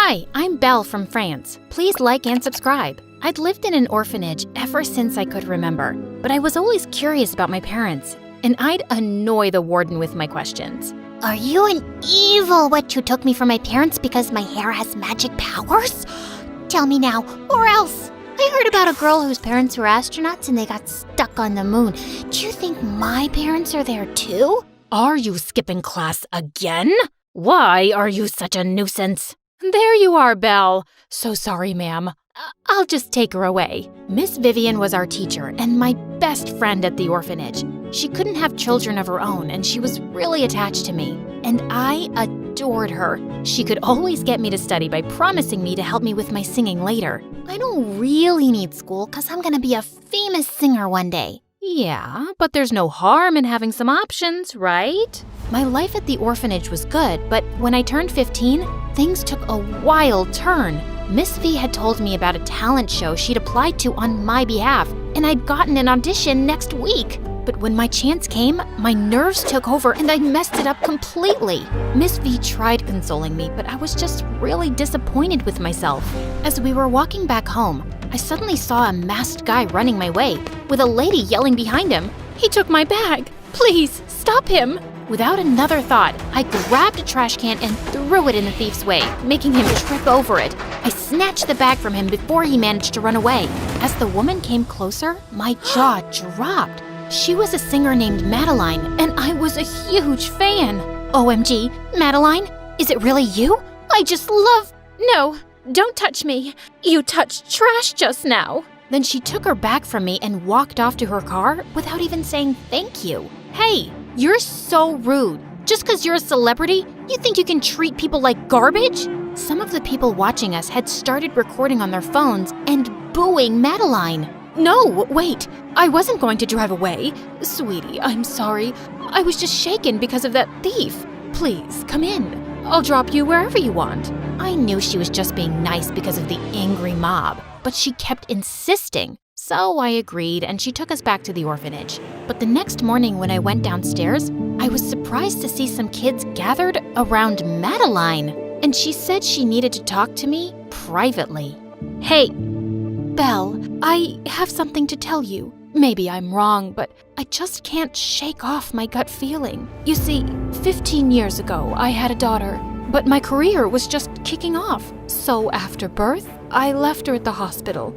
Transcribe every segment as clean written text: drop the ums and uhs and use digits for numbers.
Hi, I'm Belle from France. Please like and subscribe. I'd lived in an orphanage ever since I could remember, but I was always curious about my parents, and I'd annoy the warden with my questions. Are you an evil witch who took me from my parents because my hair has magic powers? Tell me now, or else. I heard about a girl whose parents were astronauts and they got stuck on the moon. Do you think my parents are there too? Are you skipping class again? Why are you such a nuisance? There you are, Belle. So sorry, ma'am. I'll just take her away. Miss Vivian was our teacher and my best friend at the orphanage. She couldn't have children of her own and she was really attached to me. And I adored her. She could always get me to study by promising me to help me with my singing later. I don't really need school because I'm going to be a famous singer one day. Yeah, but there's no harm in having some options, right? My life at the orphanage was good, but when I turned 15, things took a wild turn. Miss V had told me about a talent show she'd applied to on my behalf, and I'd gotten an audition next week. But when my chance came, my nerves took over and I messed it up completely. Miss V tried consoling me, but I was just really disappointed with myself. As we were walking back home, I suddenly saw a masked guy running my way, with a lady yelling behind him. He took my bag. Please, stop him. Without another thought, I grabbed a trash can and threw it in the thief's way, making him trip over it. I snatched the bag from him before he managed to run away. As the woman came closer, my jaw dropped. She was a singer named Madeline, and I was a huge fan. OMG, Madeline, is it really you? I just love… No, don't touch me. You touched trash just now. Then she took her bag from me and walked off to her car without even saying thank you. Hey, you're so rude. Just because you're a celebrity, you think you can treat people like garbage? Some of the people watching us had started recording on their phones and booing Madeline. No, wait, I wasn't going to drive away. Sweetie, I'm sorry. I was just shaken because of that thief. Please, come in. I'll drop you wherever you want. I knew she was just being nice because of the angry mob, but she kept insisting. So I agreed, and she took us back to the orphanage. But the next morning when I went downstairs, I was surprised to see some kids gathered around Madeline. And she said she needed to talk to me privately. Hey, Belle, I have something to tell you. Maybe I'm wrong, but I just can't shake off my gut feeling. You see, 15 years ago, I had a daughter, but my career was just kicking off. So after birth, I left her at the hospital.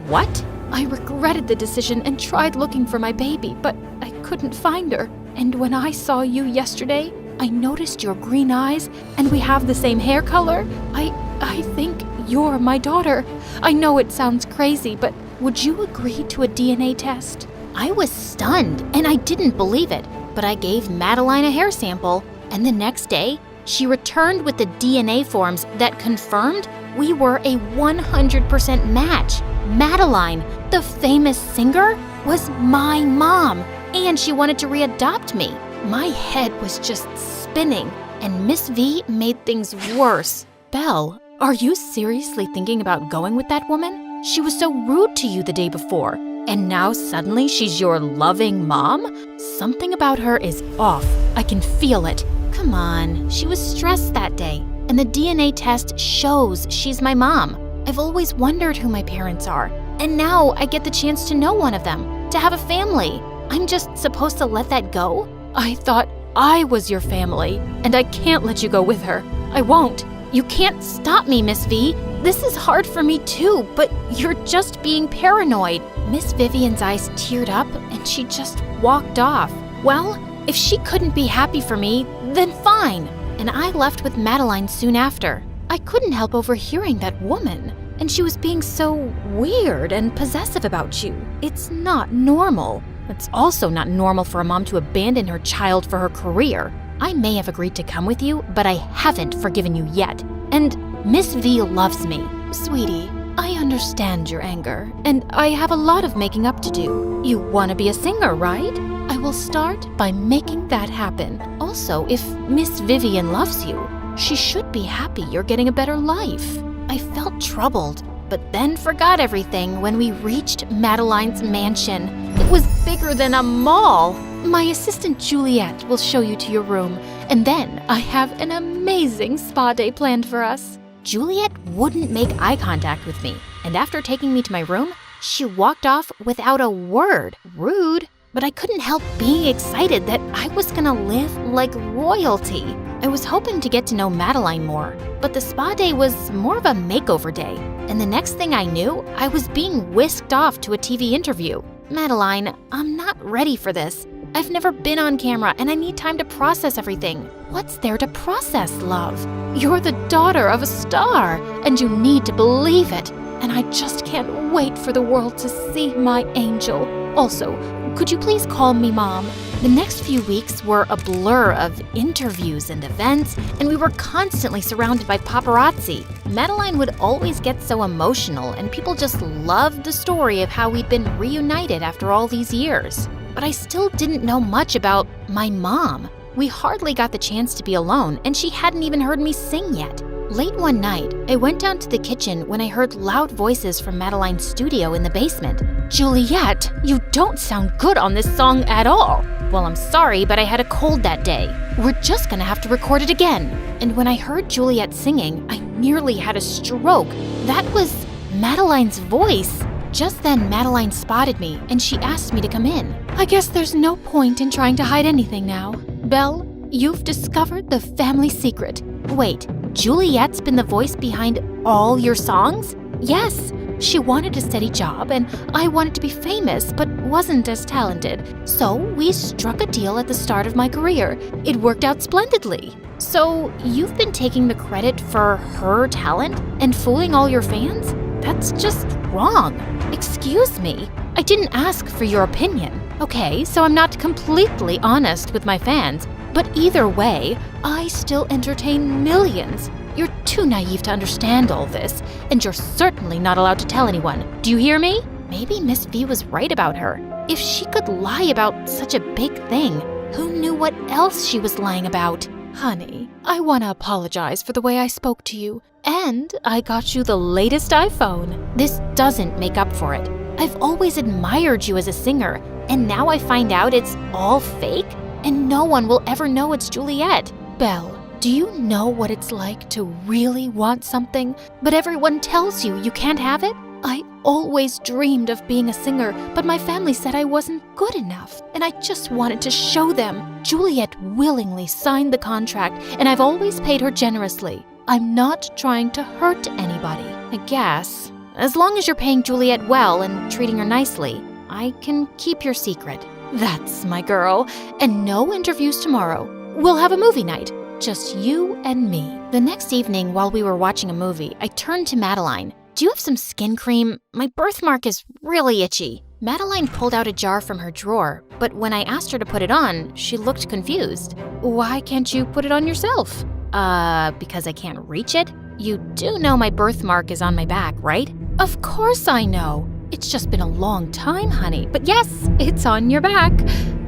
What? I regretted the decision and tried looking for my baby, but I couldn't find her. And when I saw you yesterday, I noticed your green eyes, and we have the same hair color. I think you're my daughter. I know it sounds crazy, but would you agree to a DNA test? I was stunned, and I didn't believe it, but I gave Madeline a hair sample, and the next day, she returned with the DNA forms that confirmed we were a 100% match. Madeline, the famous singer, was my mom, and she wanted to readopt me. My head was just spinning, and Miss V made things worse. Belle, are you seriously thinking about going with that woman? She was so rude to you the day before, and now suddenly she's your loving mom? Something about her is off. I can feel it. Come on, she was stressed that day, and the DNA test shows she's my mom. I've always wondered who my parents are, and now I get the chance to know one of them, to have a family. I'm just supposed to let that go? I thought I was your family, and I can't let you go with her. I won't. You can't stop me, Miss V. This is hard for me too, but you're just being paranoid. Miss Vivian's eyes teared up, and she just walked off. Well, if she couldn't be happy for me, then fine. And I left with Madeline soon after. I couldn't help overhearing that woman, and she was being so weird and possessive about you. It's not normal. It's also not normal for a mom to abandon her child for her career. I may have agreed to come with you, but I haven't forgiven you yet. And Miss V loves me. Sweetie, I understand your anger, and I have a lot of making up to do. You want to be a singer, right? I will start by making that happen. Also, if Miss Vivian loves you, she should be happy you're getting a better life. I felt troubled, but then forgot everything when we reached Madeline's mansion. It was bigger than a mall. My assistant Juliet will show you to your room, and then I have an amazing spa day planned for us. Juliet wouldn't make eye contact with me, and after taking me to my room, she walked off without a word. Rude. But I couldn't help being excited that I was gonna live like royalty. I was hoping to get to know Madeline more, but the spa day was more of a makeover day. And the next thing I knew, I was being whisked off to a TV interview. Madeline, I'm not ready for this. I've never been on camera and I need time to process everything. What's there to process, love? You're the daughter of a star, and you need to believe it. And I just can't wait for the world to see my angel. Also, could you please call me Mom? The next few weeks were a blur of interviews and events, and we were constantly surrounded by paparazzi. Madeline would always get so emotional, and people just loved the story of how we'd been reunited after all these years. But I still didn't know much about my mom. We hardly got the chance to be alone, and she hadn't even heard me sing yet. Late one night, I went down to the kitchen when I heard loud voices from Madeline's studio in the basement. Juliet, you don't sound good on this song at all. Well, I'm sorry, but I had a cold that day. We're just gonna have to record it again. And when I heard Juliet singing, I nearly had a stroke. That was Madeline's voice. Just then, Madeline spotted me, and she asked me to come in. I guess there's no point in trying to hide anything now. Belle, you've discovered the family secret. Wait, Juliet's been the voice behind all your songs? Yes, she wanted a steady job, and I wanted to be famous, but wasn't as talented. So we struck a deal at the start of my career. It worked out splendidly. So you've been taking the credit for her talent and fooling all your fans? That's just wrong. Excuse me, I didn't ask for your opinion. Okay, so I'm not completely honest with my fans, but either way, I still entertain millions. You're too naive to understand all this, and you're certainly not allowed to tell anyone. Do you hear me? Maybe Miss V was right about her. If she could lie about such a big thing, who knew what else she was lying about? Honey, I want to apologize for the way I spoke to you, and I got you the latest iPhone. This doesn't make up for it. I've always admired you as a singer, and now I find out it's all fake, and no one will ever know it's Juliet. Belle, do you know what it's like to really want something, but everyone tells you you can't have it? I always dreamed of being a singer, but my family said I wasn't good enough, and I just wanted to show them. Juliet willingly signed the contract, and I've always paid her generously. I'm not trying to hurt anybody, I guess. As long as you're paying Juliet well and treating her nicely, I can keep your secret. That's my girl. And no interviews tomorrow. We'll have a movie night. Just you and me. The next evening, while we were watching a movie, I turned to Madeline. Do you have some skin cream? My birthmark is really itchy. Madeline pulled out a jar from her drawer, but when I asked her to put it on, she looked confused. Why can't you put it on yourself? Because I can't reach it? You do know my birthmark is on my back, right? Of course I know. It's just been a long time, honey. But yes, it's on your back.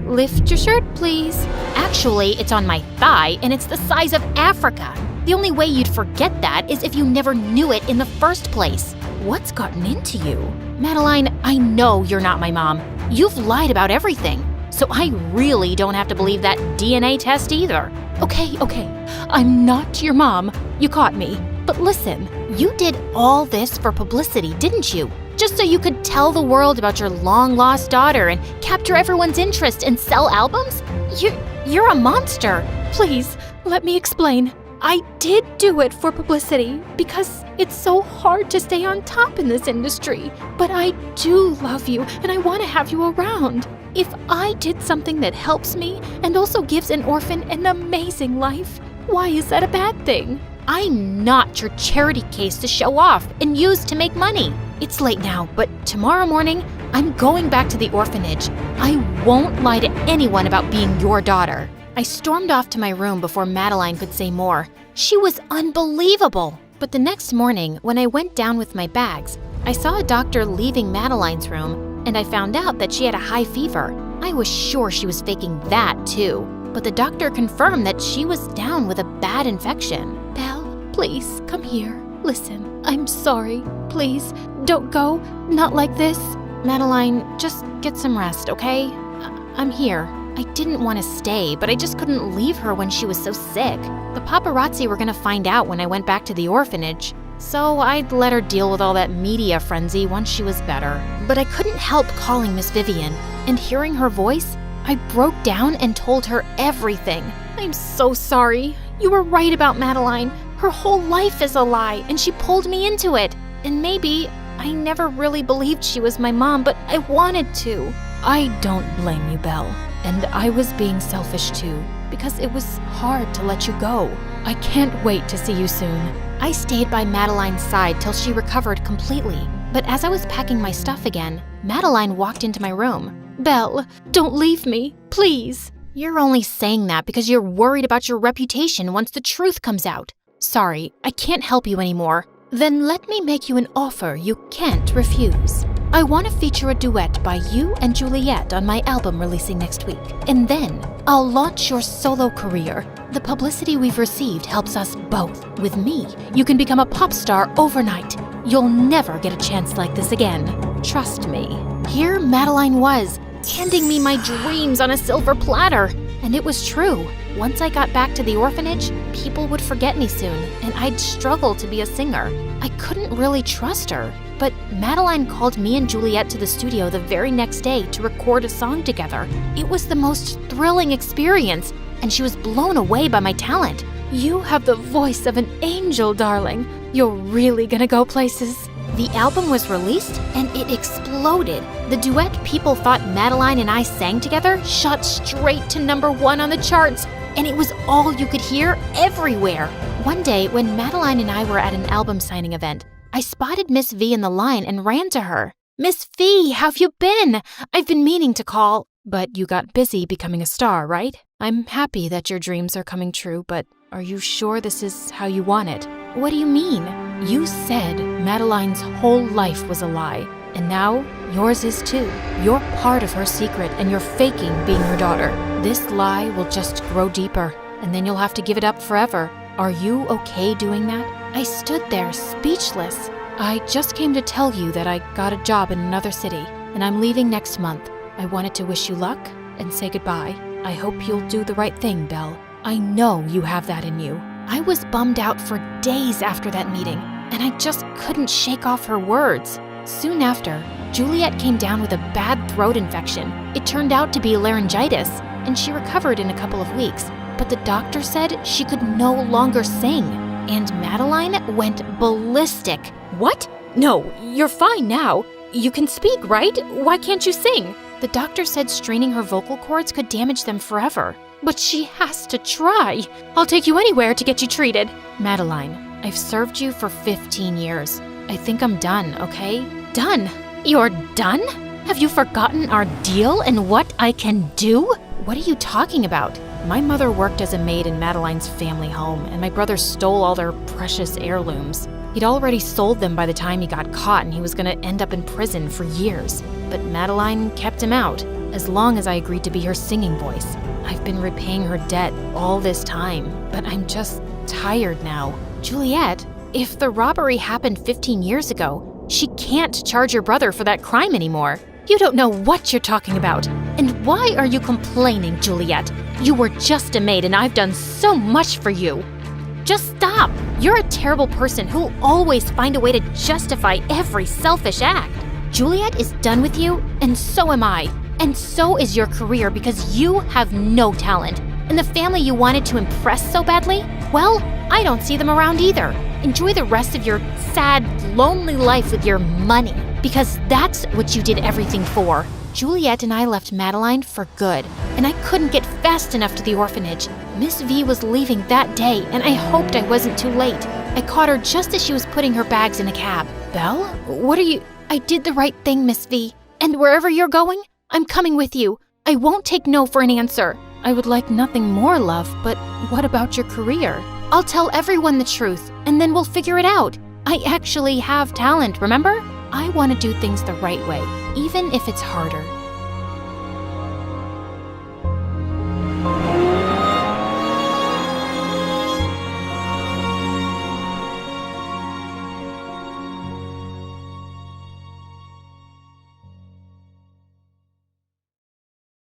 Lift your shirt, please. Actually, it's on my thigh, and it's the size of Africa. The only way you'd forget that is if you never knew it in the first place. What's gotten into you? Madeline, I know you're not my mom. You've lied about everything. So I really don't have to believe that DNA test either. Okay, I'm not your mom. You caught me. But listen, you did all this for publicity, didn't you? Just so you could tell the world about your long-lost daughter and capture everyone's interest and sell albums? You're a monster. Please, let me explain. I did do it for publicity because it's so hard to stay on top in this industry. But I do love you and I want to have you around. If I did something that helps me and also gives an orphan an amazing life, why is that a bad thing? I'm not your charity case to show off and use to make money. It's late now, but tomorrow morning, I'm going back to the orphanage. I won't lie to anyone about being your daughter. I stormed off to my room before Madeline could say more. She was unbelievable. But the next morning, when I went down with my bags, I saw a doctor leaving Madeline's room, and I found out that she had a high fever. I was sure she was faking that too, but the doctor confirmed that she was down with a bad infection. Belle, please come here. Listen, I'm sorry. Please, don't go. Not like this. Madeline, just get some rest, okay? I'm here. I didn't want to stay, but I just couldn't leave her when she was so sick. The paparazzi were gonna find out when I went back to the orphanage, so I'd let her deal with all that media frenzy once she was better. But I couldn't help calling Miss Vivian, and hearing her voice, I broke down and told her everything. I'm so sorry. You were right about Madeline. Her whole life is a lie, and she pulled me into it. And maybe I never really believed she was my mom, but I wanted to. I don't blame you, Belle. And I was being selfish too, because it was hard to let you go. I can't wait to see you soon. I stayed by Madeline's side till she recovered completely. But as I was packing my stuff again, Madeline walked into my room. Belle, don't leave me, please. You're only saying that because you're worried about your reputation once the truth comes out. Sorry, I can't help you anymore. Then let me make you an offer you can't refuse. I want to feature a duet by you and Juliet on my album releasing next week. And then I'll launch your solo career. The publicity we've received helps us both. With me, you can become a pop star overnight. You'll never get a chance like this again. Trust me. Here Madeline was, handing me my dreams on a silver platter. And it was true. Once I got back to the orphanage, people would forget me soon, and I'd struggle to be a singer. I couldn't really trust her. But Madeline called me and Juliet to the studio the very next day to record a song together. It was the most thrilling experience, and she was blown away by my talent. You have the voice of an angel, darling. You're really gonna go places. The album was released, and it exploded. The duet people thought Madeline and I sang together shot straight to #1 on the charts, and it was all you could hear everywhere. One day, when Madeline and I were at an album signing event, I spotted Miss V in the line and ran to her. Miss V, how have you been? I've been meaning to call. But you got busy becoming a star, right? I'm happy that your dreams are coming true, but are you sure this is how you want it? What do you mean? You said Madeline's whole life was a lie, and now yours is too. You're part of her secret, and you're faking being her daughter. This lie will just grow deeper, and then you'll have to give it up forever. Are you okay doing that? I stood there speechless. I just came to tell you that I got a job in another city, and I'm leaving next month. I wanted to wish you luck and say goodbye. I hope you'll do the right thing, Belle. I know you have that in you. I was bummed out for days after that meeting, and I just couldn't shake off her words. Soon after, Juliet came down with a bad throat infection. It turned out to be laryngitis, and she recovered in a couple of weeks. But the doctor said she could no longer sing, and Madeline went ballistic. What? No, you're fine now. You can speak, right? Why can't you sing? The doctor said straining her vocal cords could damage them forever. But she has to try. I'll take you anywhere to get you treated. Madeline, I've served you for 15 years. I think I'm done, okay? Done? You're done? Have you forgotten our deal and what I can do? What are you talking about? My mother worked as a maid in Madeline's family home, and my brother stole all their precious heirlooms. He'd already sold them by the time he got caught, and he was going to end up in prison for years. But Madeline kept him out, as long as I agreed to be her singing voice. I've been repaying her debt all this time, but I'm just tired now. Juliet, if the robbery happened 15 years ago, she can't charge your brother for that crime anymore. You don't know what you're talking about. And why are you complaining, Juliet? You were just a maid, and I've done so much for you. Just stop. You're a terrible person who'll always find a way to justify every selfish act. Juliet is done with you, and so am I. And so is your career, because you have no talent. And the family you wanted to impress so badly, well, I don't see them around either. Enjoy the rest of your sad, lonely life with your money, because that's what you did everything for. Juliet and I left Madeline for good, and I couldn't get fast enough to the orphanage. Miss V was leaving that day, and I hoped I wasn't too late. I caught her just as she was putting her bags in a cab. Belle? What are you... I did the right thing, Miss V. And wherever you're going, I'm coming with you. I won't take no for an answer. I would like nothing more, love, but what about your career? I'll tell everyone the truth, and then we'll figure it out. I actually have talent, remember? I want to do things the right way, even if it's harder.